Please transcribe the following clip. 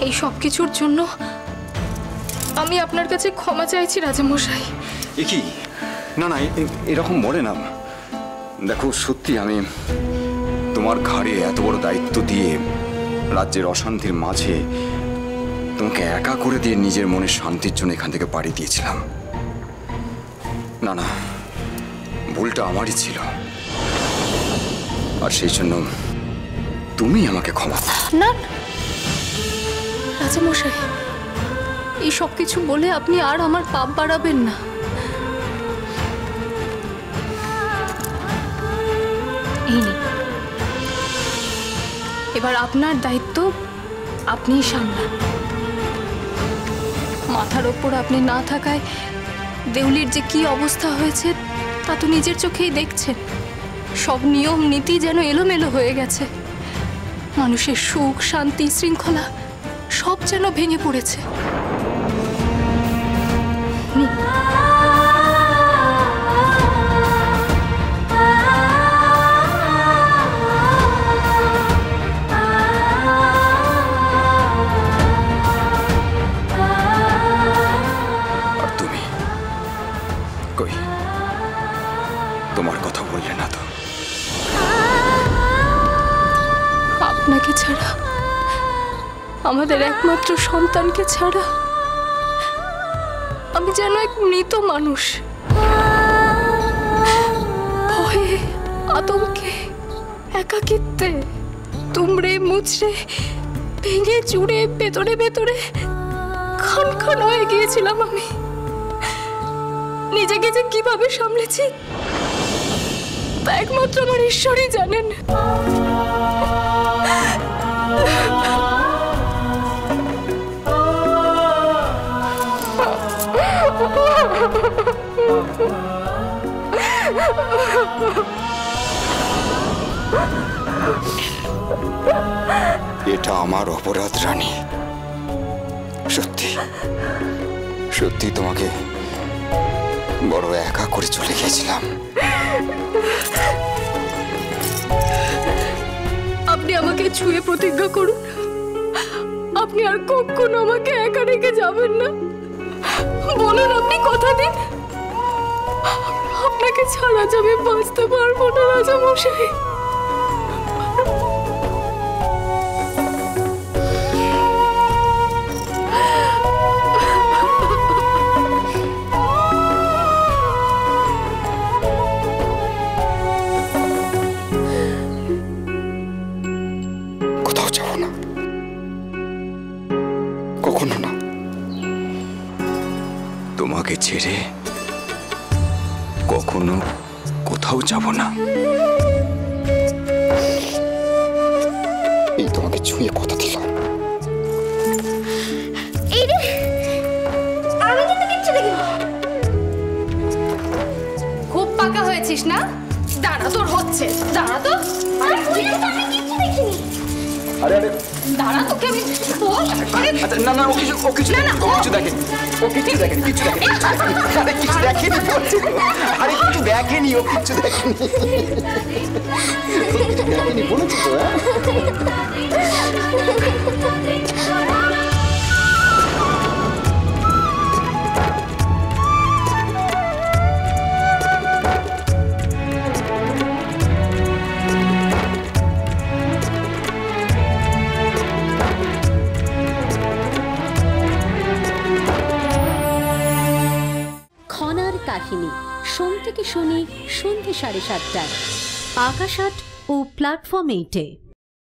এই সব কিছুর জন্য আমি আপনার কাছে ক্ষমা চাইছি রাজামশাই। এ কি? না না, এরকম বলে না। দেখো, সত্যি আমি তোমার ঘাড়ে এত বড় দায়িত্ব দিয়ে রাজ্যের অশান্তির মাঝে তোমাকে একা করে দিয়ে নিজের মনের শান্তির জন্য এখান থেকে পাড়ি দিয়েছিলাম। না না, ভুলটা আমারই ছিল, আর সেই জন্য তুমি আমাকে ক্ষমা। না রাজামশাই, এই সব কিছু বলে আপনি আর আমার পাপ বাড়াবেন না। এই নিন, এবার আপনার দায়িত্ব আপনিই সামলান। মাথার ওপর আপনি না থাকায় দেউলির যে কি অবস্থা হয়েছে তা তো নিজের চোখেই দেখছেন। সব নিয়ম নীতি যেন এলোমেলো হয়ে গেছে। মানুষের সুখ শান্তি শৃঙ্খলা সব যেন ভেঙে পড়েছে। আর তুমি কই, তোমার কথা বললে না তো? আপনাকে ছাড়া, আমাদের একমাত্র সন্তানকে ছাড়া আমি যেন এক মৃত মানুষ। ভয়ে আতঙ্কে একাকিত্বে তুমড়ে মুচড়ে ভেঙে চুড়ে ভেতরে ভেতরে খান খান হয়ে গিয়েছিলাম আমি। নিজেকে যে কিভাবে সামলেছি তা একমাত্র আমার ঈশ্বরই জানেন। এটা আমার অপরাধ রানী। সত্যি সত্যি তোমাকে বড় একা করে চলে গিয়েছিলাম। আপনি আমাকে ছুঁয়ে প্রতিজ্ঞা করুন, আপনি আর কখনো আমাকে একা রেখে যাবেন না। বলুন, আপনি কথা দিন আপনাকে ছাড়া যে আমি বাঁচতে পারবো না রাজামশাই। কোথাও যাব না, কখনো না। তোমাকে ছেড়ে কখনো কোথাও যাব না। এই তোমাকে ছুঁয়ে কথা দিলাম। এই রে, আমি কিন্তু কিচ্ছু দেখিনি। খুব পাকা হয়েছিস না? দাঁড়া, তোর হচ্ছে। দাঁড়া তো। আমি কিচ্ছু দেখিনি। আরে আরে দাঁড়া, তোকে আমি আচ্ছা, না না, ও কিছু দেখেনি। ও কিছু দেখেনি, কিছু দেখেনি। আরে কিছু দেখেনি বলছি তো। আরে কিছু দেখেনি, ও কিছু দেখেনি। দেখেনি বলেছি তো। কাহিনী সোম থেকে শনি সন্ধ্যে 7:30টায় আকাশ 8 ও প্ল্যাটফর্ম 8-এ।